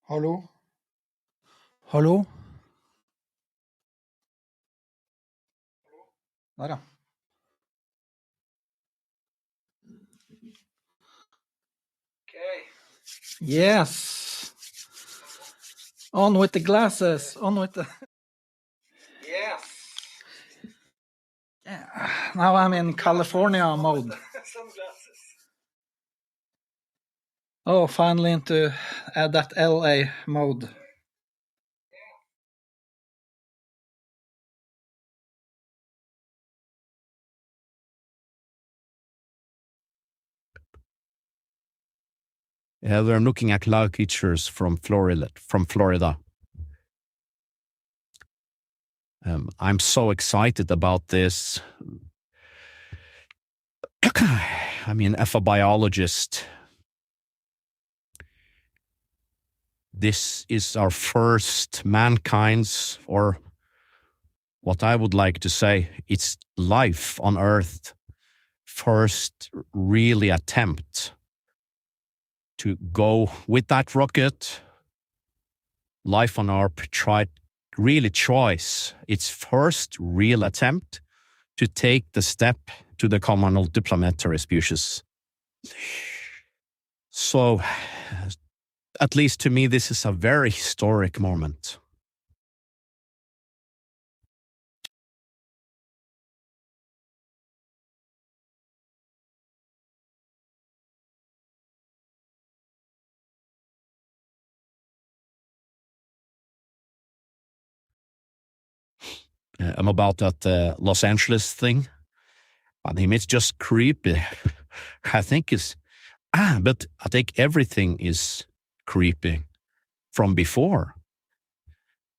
Hallo? Hallo? Der, ja. Okay. Yes. On with the glasses. On with the. Yes. Yeah. Now I'm in California mode. Sunglasses. Oh, finally into that LA mode. Yeah, we're looking at cloud features from Florida. I'm so excited about this. I mean, as a biologist, this is our first mankind's, or what I would like to say, it's life on Earth first really attempt to go with that rocket. Life on Earth tried really choice its first real attempt to take the step to the common multiplanetary species. So, at least to me, this is a very historic moment. About that Los Angeles thing. I mean, it's just creepy. I think but I think everything is creepy from before.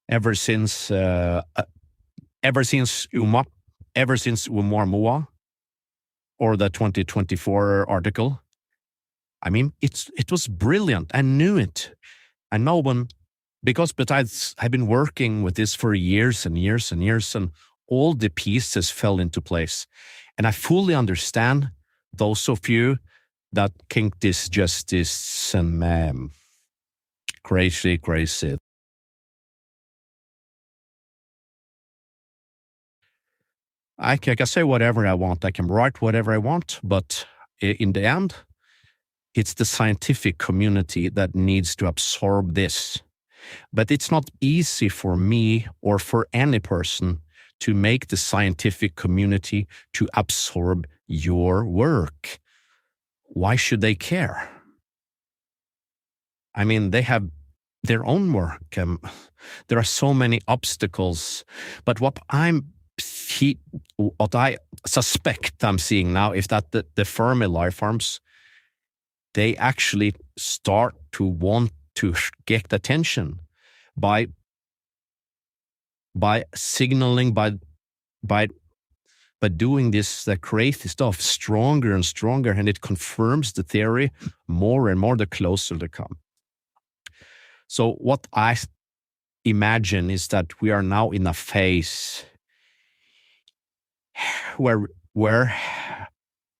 Ever since Oumuamua, or the 2024 article. I mean, it was brilliant. I knew it. And no one, because I've been working with this for years and years and years, and all the pieces fell into place. And I fully understand those of you that think this justice and crazy. I can say whatever I want. I can write whatever I want, but in the end, it's the scientific community that needs to absorb this. But it's not easy for me or for any person to make the scientific community to absorb your work. Why should they care? I mean, they have their own work. There are so many obstacles. But what I suspect I'm seeing now is that the Fermi life forms, they actually start to want to get attention by signaling, by doing this crazy stuff stronger and stronger, and it confirms the theory more and more the closer they come. So what I imagine is that we are now in a phase where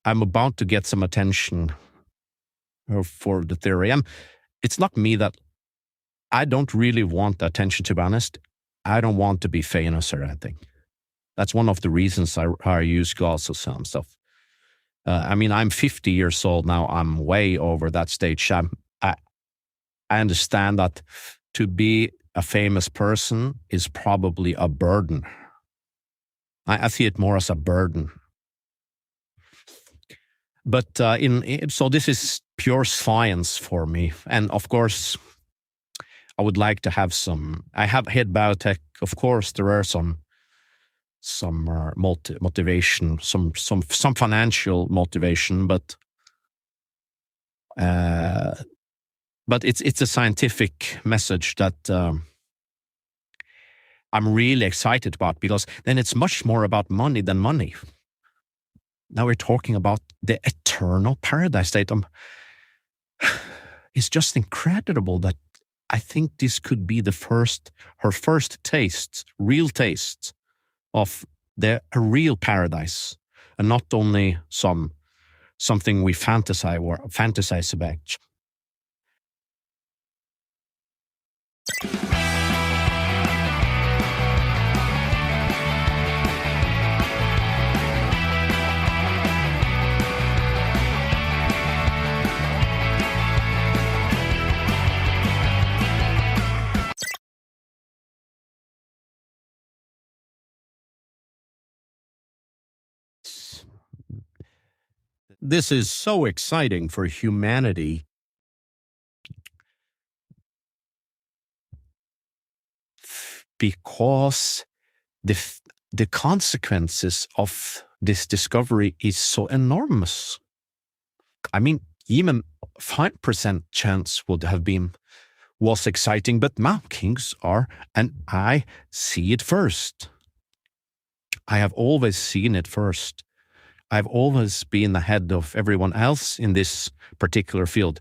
I'm about to get some attention for the theory. And it's not me that I don't really want the attention, to be honest. I don't want to be famous or anything. That's one of the reasons I use glasses and stuff. I mean, I'm 50 years old now. I'm way over that stage. I understand that to be a famous person is probably a burden. I see it more as a burden. But so this is pure science for me. And of course, I would like to have I have head biotech. Of course, there are some motivation, some financial motivation, but it's a scientific message that I'm really excited about, because then it's much more about money than money. Now we're talking about the eternal paradise state. It's just incredible that I think this could be her first taste, real taste of a real paradise, and not only something we fantasize about. this is so exciting for humanity. Because the consequences of this discovery is so enormous. I mean, even 5% chance was exciting, but now kings are, and I see it first. I have always seen it first. I've always been ahead of everyone else in this particular field.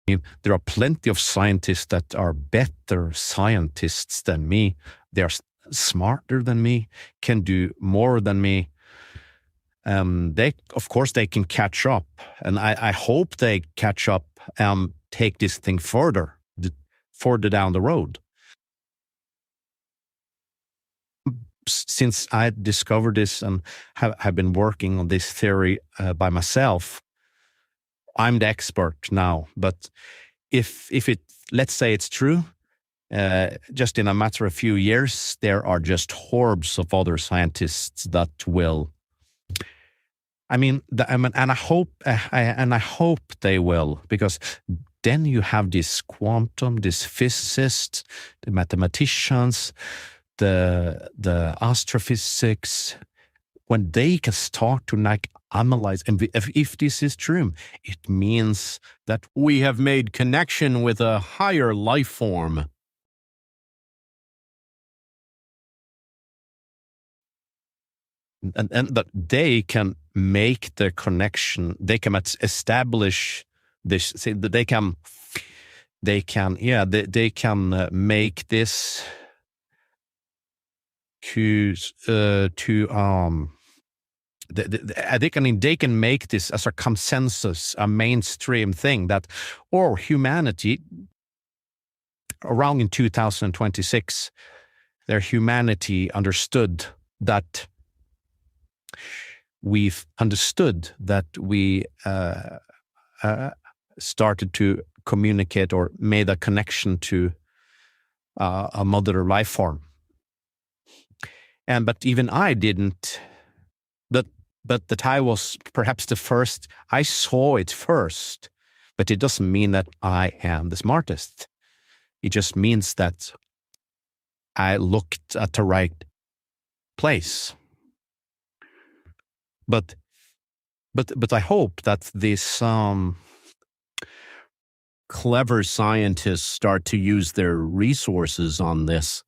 There are plenty of scientists that are better scientists than me. They are smarter than me, can do more than me. Of course, they can catch up, and I hope they catch up and take this thing further down the road. Since I discovered this and have been working on this theory by myself, I'm the expert now. But if let's say it's true, just in a matter of a few years, there are just hordes of other scientists that will. And I hope they will, because then you have this quantum, this physicists, the mathematicians, the astrophysics, when they can start to analyze, and if this is true, it means that we have made connection with a higher life form. And that they can make the connection, they can establish this. They can make this they can make this as a consensus, a mainstream thing that, or humanity around in 2026, their humanity understood that we've understood that we started to communicate or made a connection to a mother life form. But even I didn't. But that I was perhaps the first. I saw it first, but it doesn't mean that I am the smartest. It just means that I looked at the right place. But I hope that these clever scientists start to use their resources on this.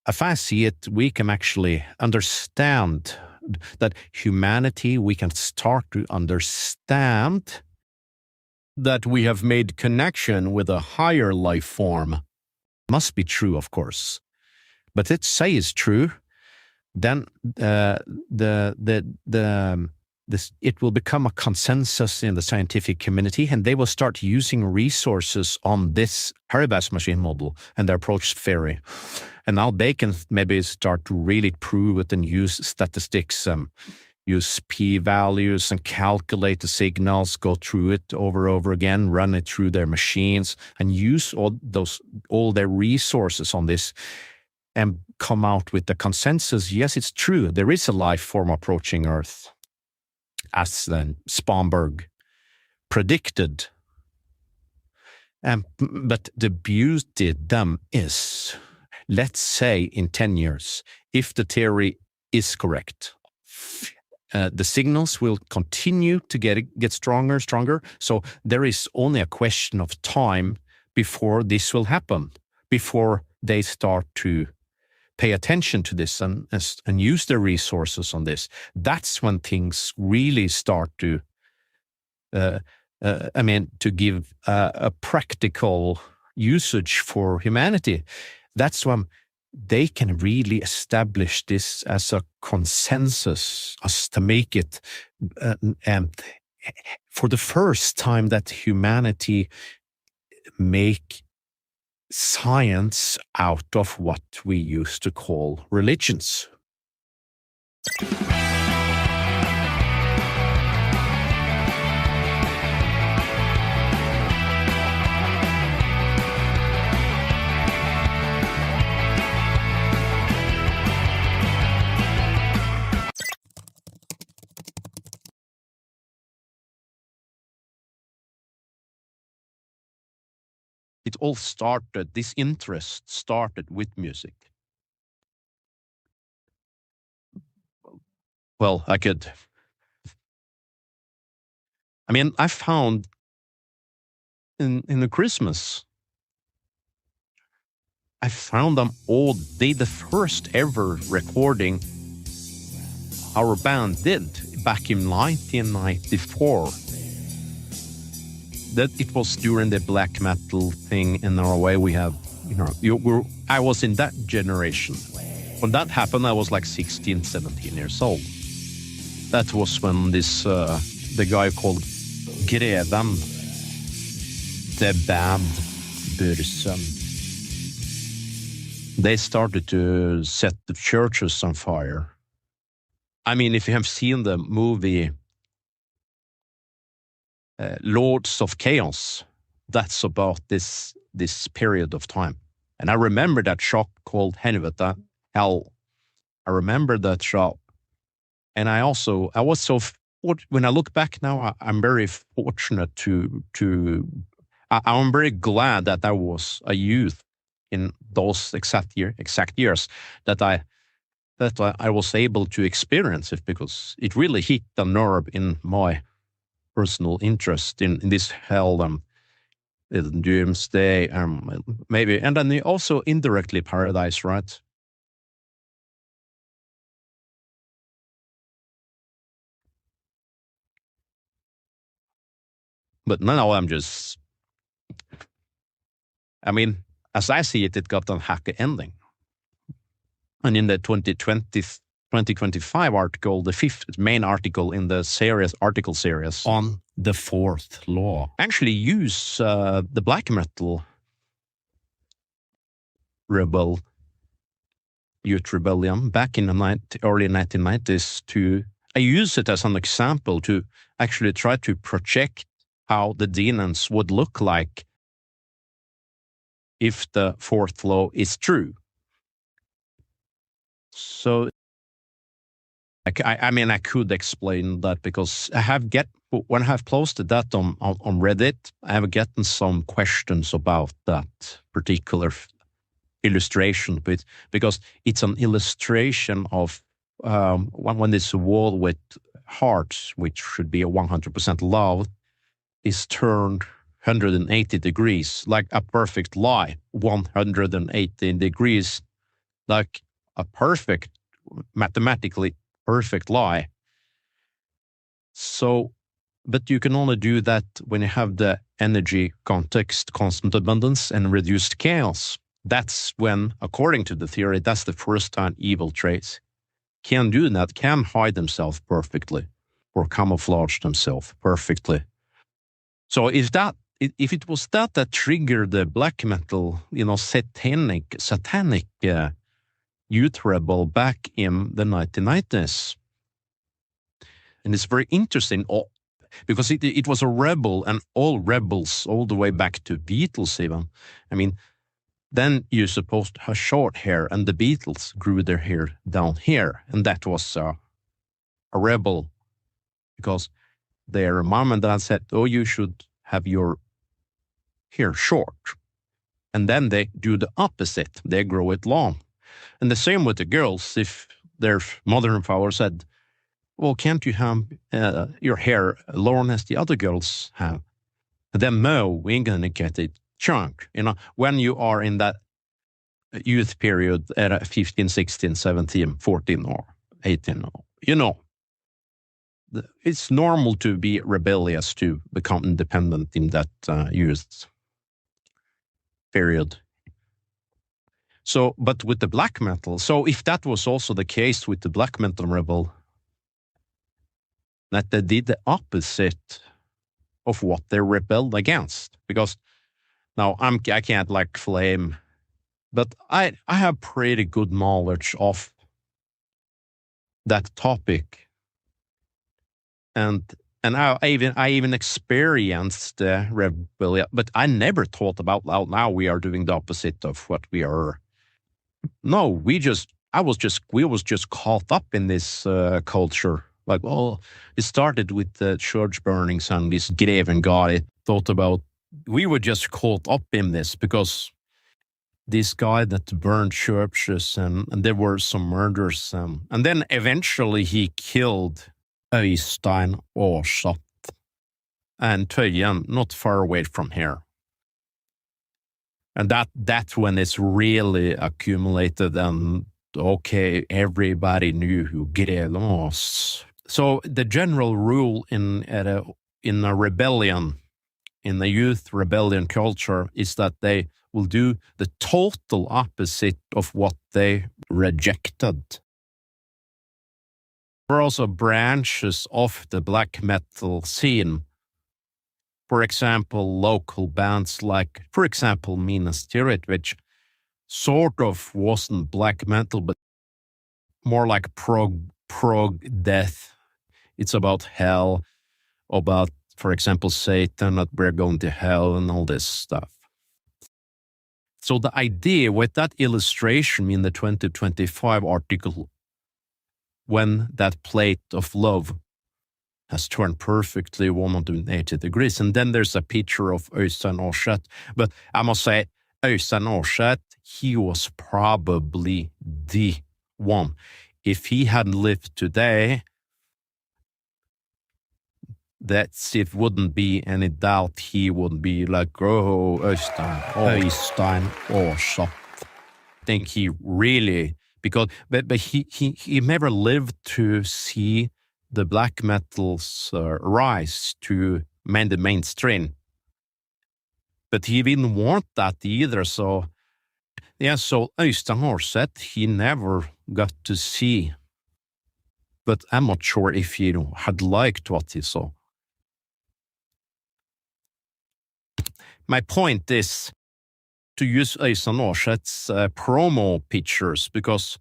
If I see it, we can actually understand that humanity, we can start to understand that we have made connection with a higher life form. Must be true, of course. But let's say it's true, then it will become a consensus in the scientific community, and they will start using resources on this Harry-Bass machine model and their approach theory. And now they can maybe start to really prove it and use statistics, use p-values and calculate the signals, go through it over again, run it through their machines, and use all their resources on this, and come out with the consensus. Yes, it's true. There is a life form approaching Earth, as then Spomberg predicted. But the beauty then is, let's say in 10 years, if the theory is correct, the signals will continue to get stronger and stronger. So there is only a question of time before this will happen, before they start to pay attention to this and use their resources on this. That's when things really start to, to give a practical usage for humanity. That's when they can really establish this as a consensus, as to make it, and for the first time that humanity make science out of what we used to call religions. it all started, this interest started with music. Well, I found in the Christmas, I found them all. The first ever recording our band did back in 1994. That it was during the black metal thing in Norway. We have, I was in that generation. When that happened, I was like 16, 17 years old. That was when the guy called Greven, the band Bursum, they started to set the churches on fire. I mean, if you have seen the movie Lords of Chaos, that's about this period of time. And I remember that shock called Helvete, Hell. I remember that shock. And when I look back now, I'm very fortunate I'm very glad that I was a youth in those exact years that I was able to experience it, because it really hit the nerve in my personal interest in this hell, doomsday, maybe, and then also indirectly paradise, right? But now as I see it, it got a happy ending. And in the 2025 article, the fifth main article in the article series on the fourth law, actually use the black metal youth rebellion back in the early 1990s I use it as an example to actually try to project how the demons would look like if the fourth law is true. So, I could explain that, because when I have posted that on Reddit, I have gotten some questions about that particular illustration, because it's an illustration of when this wall with hearts, which should be a 100% love, is turned 180 degrees, like a perfect lie, 180 degrees, like a perfect, mathematically perfect lie. So, but you can only do that when you have the energy context, constant abundance, and reduced chaos. That's when, according to the theory, that's the first time evil traits can do that, can hide themselves perfectly or camouflage themselves perfectly. So if it was that triggered the black metal, satanic youth rebel back in the 1990s, and it's very interesting because it was a rebel, and all rebels all the way back to Beatles even. Then you're supposed to have short hair, and the Beatles grew their hair down here, and that was a rebel, because their mom and dad said, "Oh, you should have your hair short," and then they do the opposite; they grow it long. And the same with the girls. If their mother and father said, "Well, can't you have your hair long as the other girls have?" Then no, we ain't gonna get it chunk. When you are in that youth period at 15, 16, 17, 14 or 18, it's normal to be rebellious, to become independent in that youth period. So, but with the black metal, so if that was also the case with the black metal rebel, that they did the opposite of what they rebelled against, because now I can't flame, but I have pretty good knowledge of that topic, and I even experienced the rebellion, but I never thought about now we are doing the opposite of what we are. No, we was just caught up in this culture. It started with the church burnings and this Greven guy thought about we were just caught up in this because this guy that burned churches and there were some murders. And then eventually he killed Øystein Aarseth and Tøyen, not far away from here. And that's when it's really accumulated and okay, everybody knew who Greve was. So the general rule in a rebellion, in the youth rebellion culture, is that they will do the total opposite of what they rejected. There are also branches of the black metal scene. For example, local bands like, for example, Minas Tirith, which sort of wasn't black metal, but more like prog death. It's about hell, about, for example, Satan, that we're going to hell and all this stuff. So the idea with that illustration in the 2025 article, when that plate of love has turned perfectly 180 degrees, and then there's a picture of Øystein Aarseth. But I must say, Øystein Aarseth, he was probably the one. If he had lived today, it wouldn't be any doubt he would be like, oh, Øystein Aarseth. I think he really, but he never lived to see the black metal's rise to the mainstream. But he didn't want that either, so Øystein Aarseth, he never got to see. But I'm not sure if he had liked what he saw. My point is to use Øystein Aarseth's promo pictures, because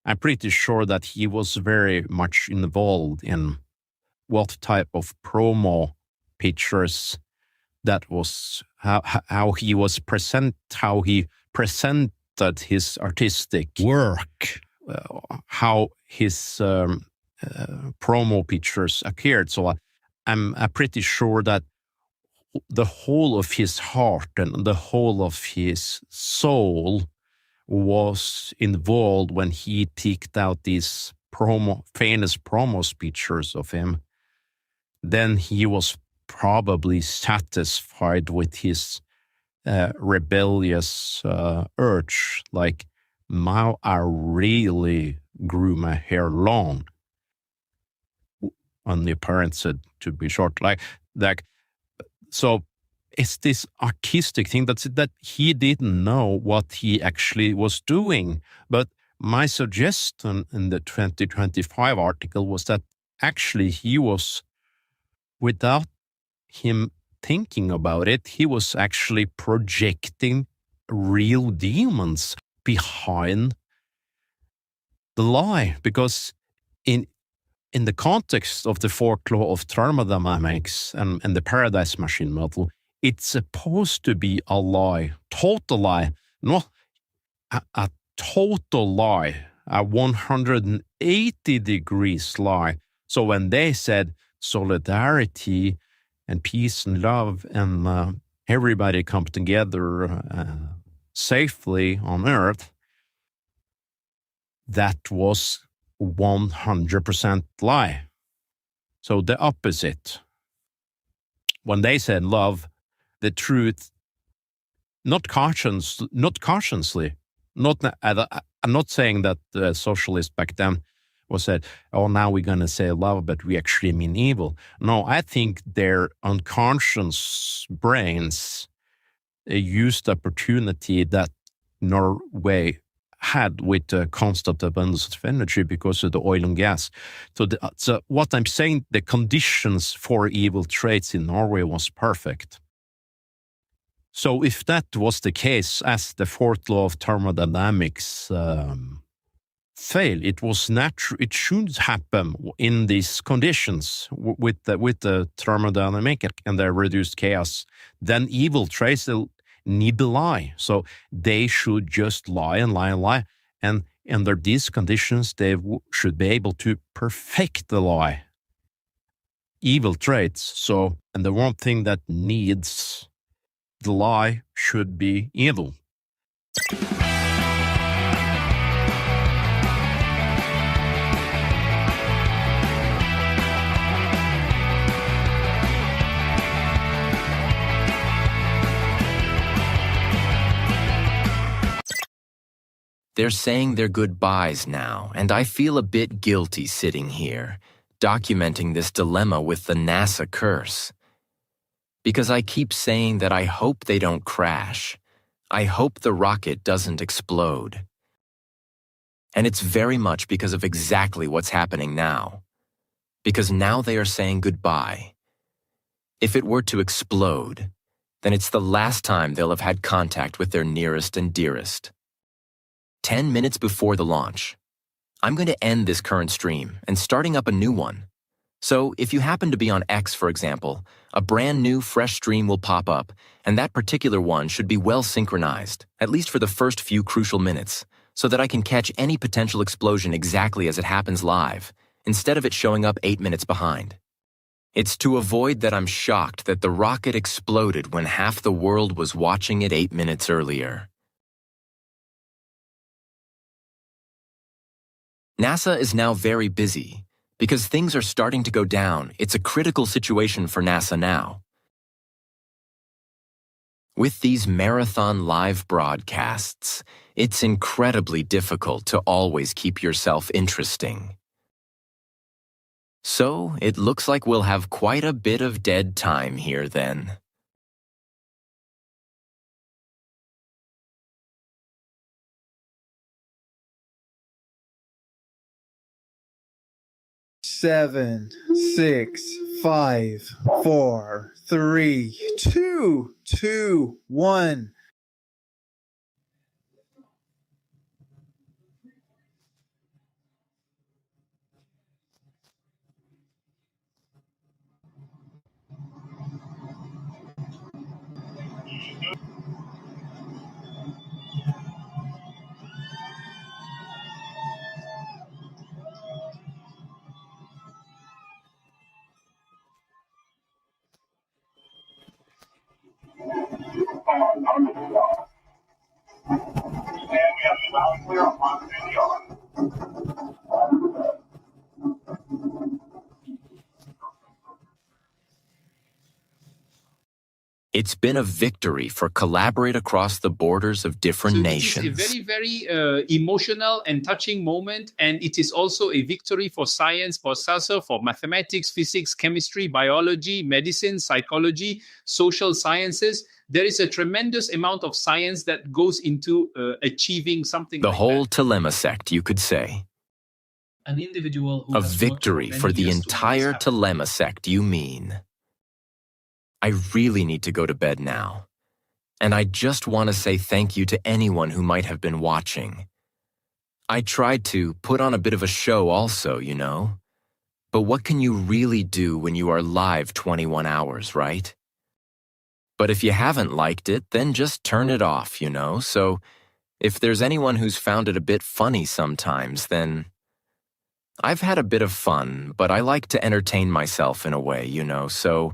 I'm pretty sure that he was very much involved in what type of promo pictures that was, how he presented his artistic work, how his promo pictures appeared. So I'm pretty sure that the whole of his heart and the whole of his soul was involved when he picked out these famous promo pictures of him. Then he was probably satisfied with his rebellious urge, like, now I really grew my hair long. And the parents said to be short, like. So it's this artistic thing that he didn't know what he actually was doing. But my suggestion in the 2025 article was that actually he was, without him thinking about it, he was actually projecting real demons behind the lie. Because in the context of the fourth law of thermodynamics and the Paradise Machine model, it's supposed to be a lie, total lie, not a total lie, a 180 degrees lie. So when they said solidarity and peace and love and everybody come together safely on Earth, that was 100% lie. So the opposite. When they said love, the truth, not consciously, I'm not saying that the socialists back then was said, oh, now we're going to say love, but we actually mean evil. No, I think their unconscious brains used the opportunity that Norway had with the constant abundance of energy because of the oil and gas. So what I'm saying, the conditions for evil traits in Norway was perfect. So if that was the case, as the fourth law of thermodynamics failed, it was natural. It should happen in these conditions with the thermodynamic and the reduced chaos. Then evil traits need to lie. So they should just lie and lie and lie. And under these conditions, they should be able to perfect the lie. Evil traits. So, and the one thing that needs The lie should be evil. They're saying their goodbyes now, and I feel a bit guilty sitting here, documenting this dilemma with the NASA curse. Because I keep saying that I hope they don't crash. I hope the rocket doesn't explode. And it's very much because of exactly what's happening now. Because now they are saying goodbye. If it were to explode, then it's the last time they'll have had contact with their nearest and dearest. 10 minutes before the launch, I'm going to end this current stream and starting up a new one. So if you happen to be on X, for example, a brand new fresh stream will pop up, and that particular one should be well synchronized, at least for the first few crucial minutes, so that I can catch any potential explosion exactly as it happens live, instead of it showing up 8 minutes behind. It's to avoid that I'm shocked that the rocket exploded when half the world was watching it 8 minutes earlier. NASA is now very busy. Because things are starting to go down, it's a critical situation for NASA now. With these marathon live broadcasts, it's incredibly difficult to always keep yourself interesting. So, it looks like we'll have quite a bit of dead time here then. Seven, 6, 5, 4, 3, 2, 1. It's been a victory for collaborate across the borders of different nations. It is a very, very emotional and touching moment, and it is also a victory for science, for SASA, for mathematics, physics, chemistry, biology, medicine, psychology, social sciences. There is a tremendous amount of science that goes into achieving something The like whole that. Telema-sect, you could say. An individual who A has victory worked for many the years to entire make this happen. Telema-sect, you mean. I really need to go to bed now. And I just want to say thank you to anyone who might have been watching. I tried to put on a bit of a show also, you know. But what can you really do when you are live 21 hours, right? But if you haven't liked it, then just turn it off, you know. So if there's anyone who's found it a bit funny sometimes, then I've had a bit of fun, but I like to entertain myself in a way, you know, so